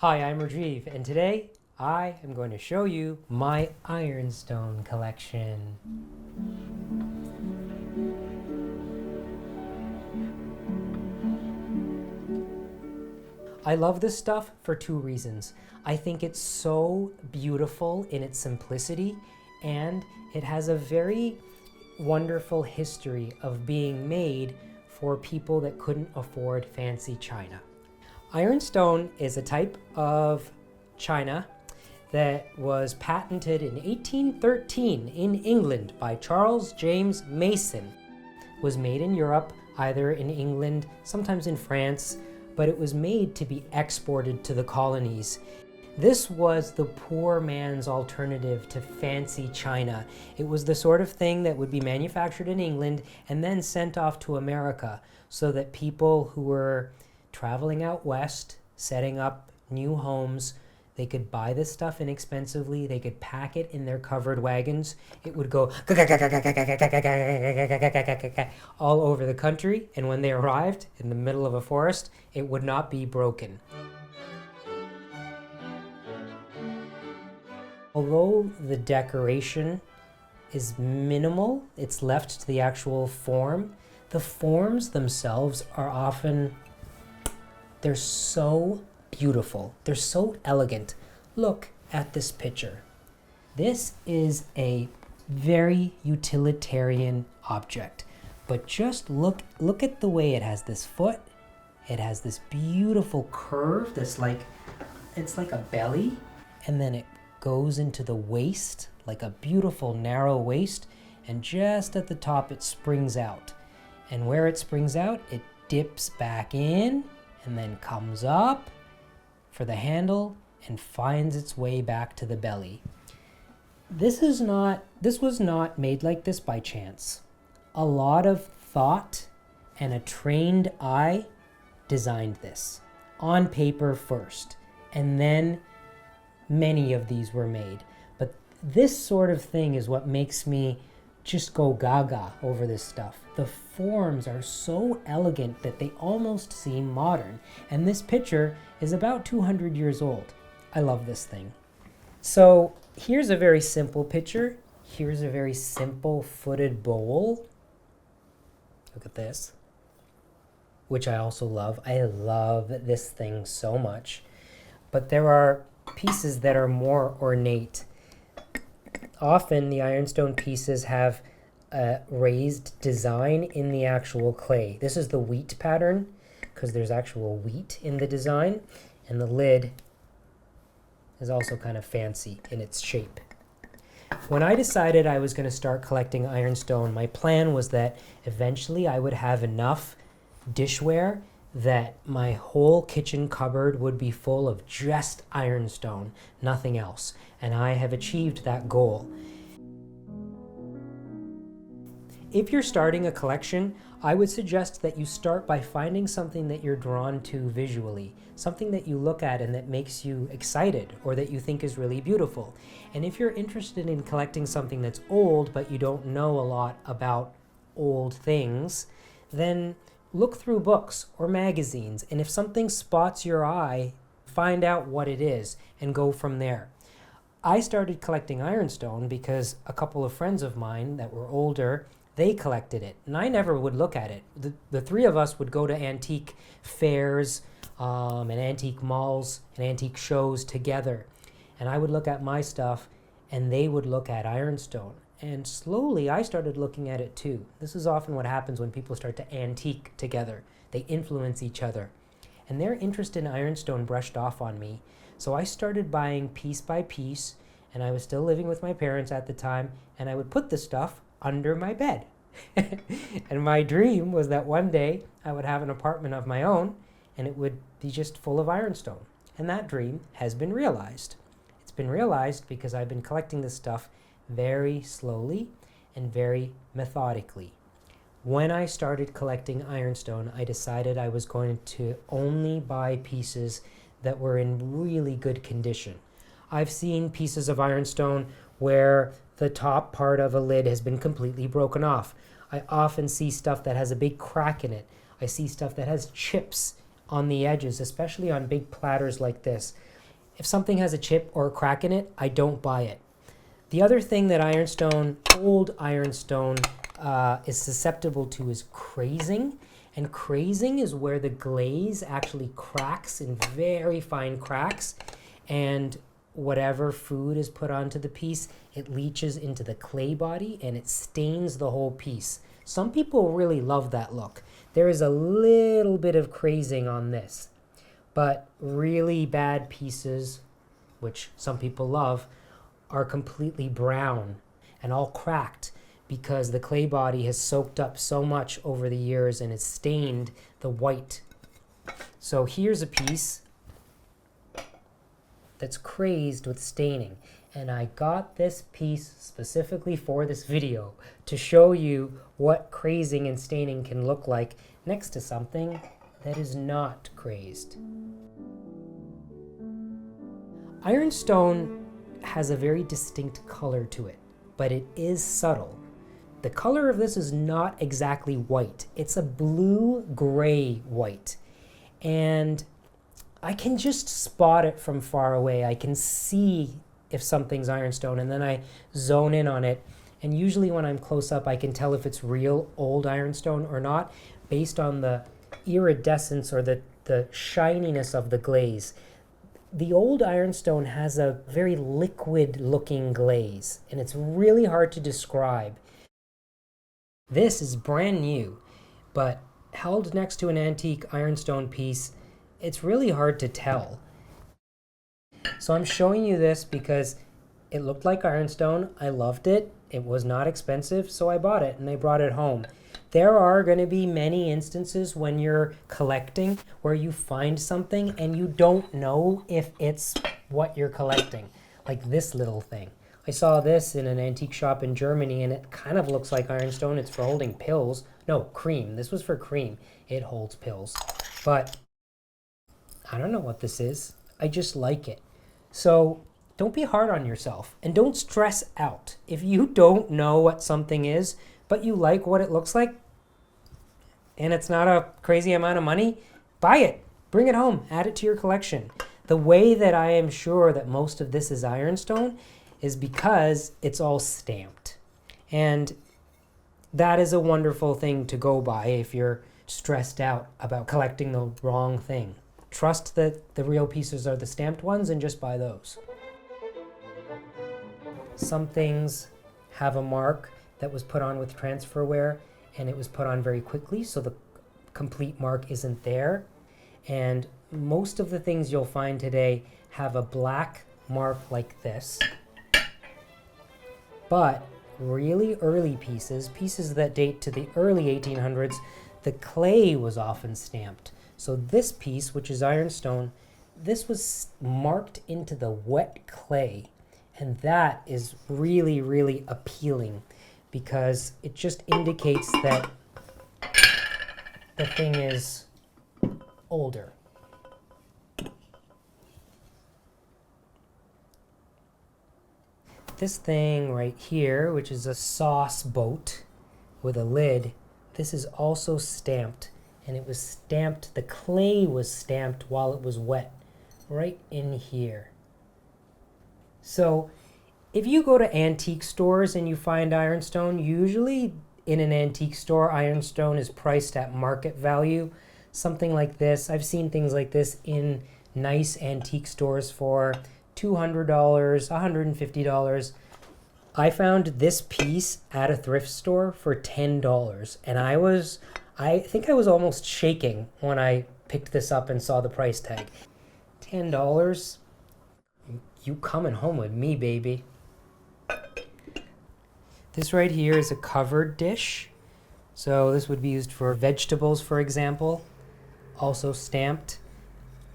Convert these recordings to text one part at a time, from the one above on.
Hi, I'm Rajiv, and today I am going to show you my Ironstone collection. I love this stuff for two reasons. I think it's so beautiful in its simplicity, and it has a very wonderful history of being made for people that couldn't afford fancy china. Ironstone is a type of china that was patented in 1813 in England by Charles James Mason. It was made in Europe, either in England, sometimes in France, but it was made to be exported to the colonies. This was the poor man's alternative to fancy china. It was the sort of thing that would be manufactured in England and then sent off to America so that people who were traveling out west, setting up new homes, they could buy this stuff inexpensively, they could pack it in their covered wagons. It would go all over the country, and when they arrived in the middle of a forest, it would not be broken. Although the decoration is minimal, it's left to the actual form. The forms themselves are often, they're so beautiful. They're so elegant. Look at this picture. This is a very utilitarian object, but just look at the way it has this foot. It has this beautiful curve that's it's like a belly, and then it goes into the waist, like a beautiful narrow waist, and just at the top it springs out. And where it springs out, it dips back in and then comes up for the handle and finds its way back to the belly. This was not made like this by chance. A lot of thought and a trained eye designed this on paper first, and then many of these were made. But this sort of thing is what makes me just go gaga over this stuff. The forms are so elegant that they almost seem modern. And this picture is about 200 years old. I love this thing. So here's a very simple picture. Here's a very simple footed bowl. Look at this, which I also love. I love this thing so much. But there are pieces that are more ornate. Often the ironstone pieces have a raised design in the actual clay. This is the wheat pattern because there's actual wheat in the design, and the lid is also kind of fancy in its shape. When I decided I was going to start collecting ironstone, my plan was that eventually I would have enough dishware that my whole kitchen cupboard would be full of just ironstone, nothing else. And I have achieved that goal. If you're starting a collection, I would suggest that you start by finding something that you're drawn to visually, something that you look at and that makes you excited or that you think is really beautiful. And if you're interested in collecting something that's old but you don't know a lot about old things, then look through books or magazines, and if something spots your eye, find out what it is and go from there. I started collecting ironstone because a couple of friends of mine that were older, they collected it, and I never would look at it. The three of us would go to antique fairs and antique malls and antique shows together, and I would look at my stuff and they would look at ironstone. And slowly I started looking at it too. This is often what happens when people start to antique together. They influence each other. And their interest in ironstone brushed off on me. So I started buying piece by piece, and I was still living with my parents at the time, and I would put the stuff under my bed. And my dream was that one day I would have an apartment of my own, and it would be just full of ironstone. And that dream has been realized. It's been realized because I've been collecting this stuff very slowly and very methodically. When I started collecting ironstone, I decided I was going to only buy pieces that were in really good condition. I've seen pieces of ironstone where the top part of a lid has been completely broken off. I often see stuff that has a big crack in it. I see stuff that has chips on the edges, especially on big platters like this. If something has a chip or a crack in it, I don't buy it. The other thing that ironstone, old ironstone, is susceptible to is crazing. And crazing is where the glaze actually cracks in very fine cracks, and whatever food is put onto the piece, it leaches into the clay body and it stains the whole piece. Some people really love that look. There is a little bit of crazing on this, but really bad pieces, which some people love, are completely brown and all cracked because the clay body has soaked up so much over the years and it's stained the white. So here's a piece that's crazed with staining. And I got this piece specifically for this video to show you what crazing and staining can look like next to something that is not crazed. Ironstone has a very distinct color to it, but it is subtle. The color of this is not exactly white. It's a blue-gray white. And I can just spot it from far away. I can see if something's ironstone, and then I zone in on it. And usually when I'm close up, I can tell if it's real old ironstone or not based on the iridescence or the shininess of the glaze. The old ironstone has a very liquid-looking glaze, and it's really hard to describe. This is brand new, but held next to an antique ironstone piece, it's really hard to tell. So I'm showing you this because it looked like ironstone. I loved it. It was not expensive, so I bought it and I brought it home. There are going to be many instances when you're collecting where you find something and you don't know if it's what you're collecting, like this little thing. I saw this in an antique shop in Germany and it kind of looks like ironstone. It's for holding pills. No, cream. This was for cream. It holds pills. But I don't know what this is. I just like it. So don't be hard on yourself and don't stress out. If you don't know what something is, but you like what it looks like, and it's not a crazy amount of money, buy it. Bring it home. Add it to your collection. The way that I am sure that most of this is ironstone is because it's all stamped. And that is a wonderful thing to go by if you're stressed out about collecting the wrong thing. Trust that the real pieces are the stamped ones and just buy those. Some things have a mark that was put on with transferware and it was put on very quickly, so the complete mark isn't there. And most of the things you'll find today have a black mark like this. But really early pieces, pieces that date to the early 1800s, the clay was often stamped. So this piece, which is ironstone, this was marked into the wet clay. And that is really, really appealing because it just indicates that the thing is older. This thing right here, which is a sauce boat with a lid, this is also stamped. And it was stamped, the clay was stamped while it was wet, right in here. So if you go to antique stores and you find ironstone, usually in an antique store, ironstone is priced at market value. Something like this, I've seen things like this in nice antique stores for $200, $150. I found this piece at a thrift store for $10, and I think I was almost shaking when I picked this up and saw the price tag. $10? You coming home with me, baby. This right here is a covered dish. So this would be used for vegetables, for example. Also stamped.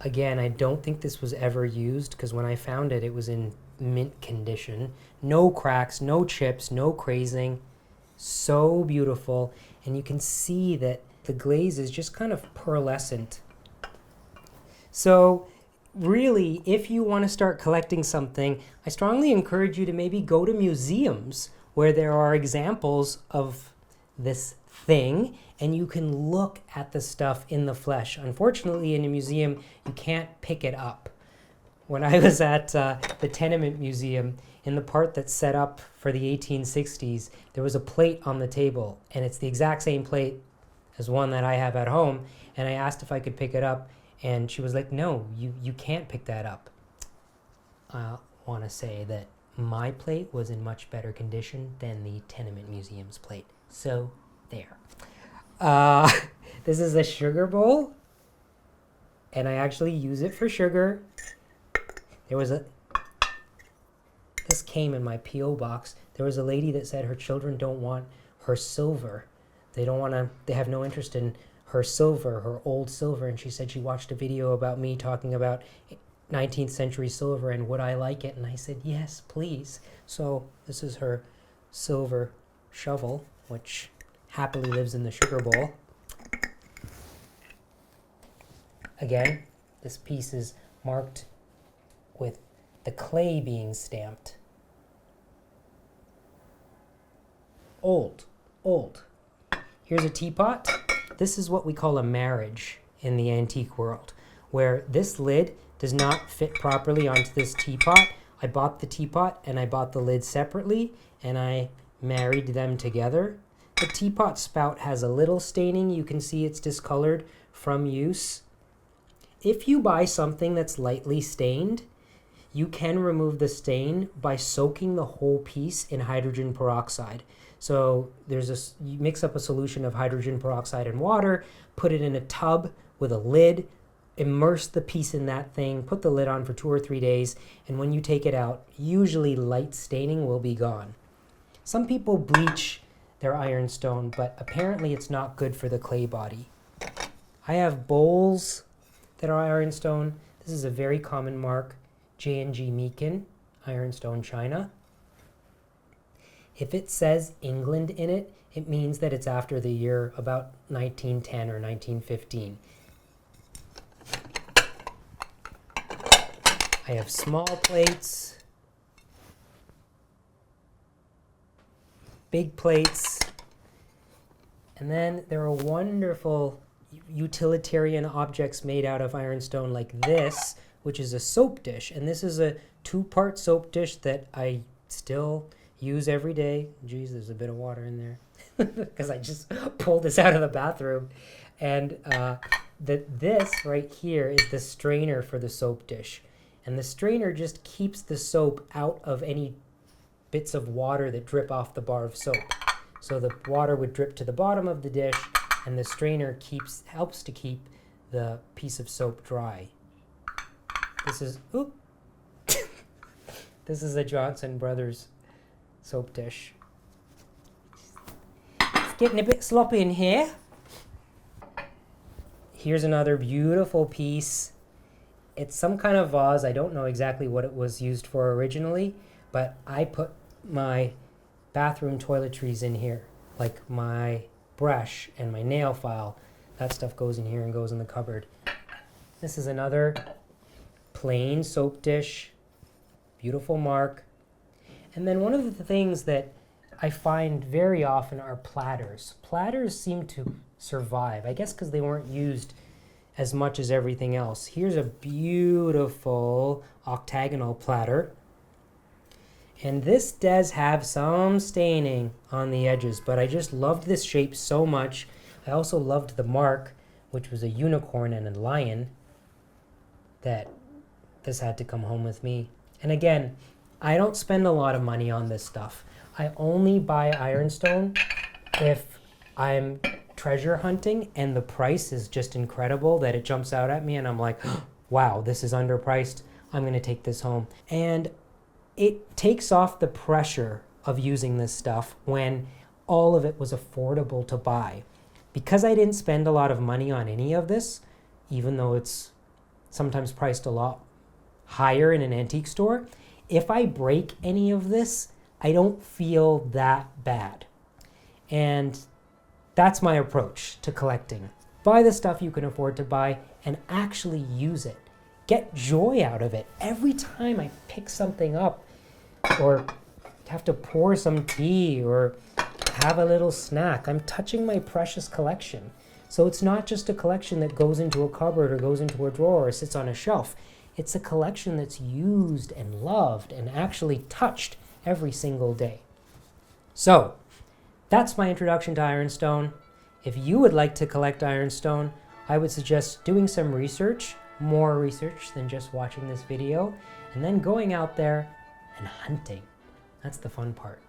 Again, I don't think this was ever used because when I found it, it was in mint condition. No cracks, no chips, no crazing. So beautiful. And you can see that the glaze is just kind of pearlescent. So really, if you want to start collecting something, I strongly encourage you to maybe go to museums where there are examples of this thing, and you can look at the stuff in the flesh. Unfortunately, in a museum, you can't pick it up. When I was at the Tenement Museum, in the part that's set up for the 1860s, there was a plate on the table, and it's the exact same plate as one that I have at home, and I asked if I could pick it up, and she was like, no, you can't pick that up. I want to say that my plate was in much better condition than the Tenement Museum's plate. So, there. This is a sugar bowl, and I actually use it for sugar. This came in my P.O. box. There was a lady that said her children don't want her silver. They have no interest in her silver, her old silver. And she said she watched a video about me talking about 19th century silver and would I like it? And I said, yes, please. So this is her silver shovel, which happily lives in the sugar bowl. Again, this piece is marked with the clay being stamped. Old. Here's a teapot. This is what we call a marriage in the antique world, where this lid does not fit properly onto this teapot. I bought the teapot and I bought the lid separately, and I married them together. The teapot spout has a little staining. You can see it's discolored from use. If you buy something that's lightly stained, you can remove the stain by soaking the whole piece in hydrogen peroxide. So you mix up a solution of hydrogen peroxide and water, put it in a tub with a lid, immerse the piece in that thing, put the lid on for 2 or 3 days, and when you take it out, usually light staining will be gone. Some people bleach their ironstone, but apparently it's not good for the clay body. I have bowls that are ironstone. This is a very common mark, J&G Meakin, Ironstone, China. If it says England in it, it means that it's after the year about 1910 or 1915. I have small plates, big plates, and then there are wonderful utilitarian objects made out of ironstone like this, which is a soap dish. And this is a 2-part soap dish that I still use every day. Geez, there's a bit of water in there because I just pulled this out of the bathroom. And this right here is the strainer for the soap dish. And the strainer just keeps the soap out of any bits of water that drip off the bar of soap. So the water would drip to the bottom of the dish, and the strainer helps to keep the piece of soap dry. This is this is a Johnson Brothers soap dish. It's getting a bit sloppy in here. Here's another beautiful piece. It's some kind of vase. I don't know exactly what it was used for originally, but I put my bathroom toiletries in here, like my brush and my nail file. That stuff goes in here and goes in the cupboard. This is another plain soap dish, beautiful mark. And then one of the things that I find very often are platters. Platters seem to survive, I guess because they weren't used as much as everything else. Here's a beautiful octagonal platter. And this does have some staining on the edges, but I just loved this shape so much. I also loved the mark, which was a unicorn and a lion, that this had to come home with me. And again, I don't spend a lot of money on this stuff. I only buy ironstone if I'm treasure hunting and the price is just incredible that it jumps out at me and I'm like, wow, this is underpriced. I'm going to take this home. And it takes off the pressure of using this stuff when all of it was affordable to buy. Because I didn't spend a lot of money on any of this, even though it's sometimes priced a lot higher in an antique store, if I break any of this, I don't feel that bad. And that's my approach to collecting. Buy the stuff you can afford to buy and actually use it. Get joy out of it. Every time I pick something up or have to pour some tea or have a little snack. I'm touching my precious collection. So it's not just a collection that goes into a cupboard or goes into a drawer or sits on a shelf. It's a collection that's used and loved and actually touched every single day. So that's my introduction to Ironstone. If you would like to collect Ironstone, I would suggest doing some research, more research than just watching this video, and then going out there and hunting. That's the fun part.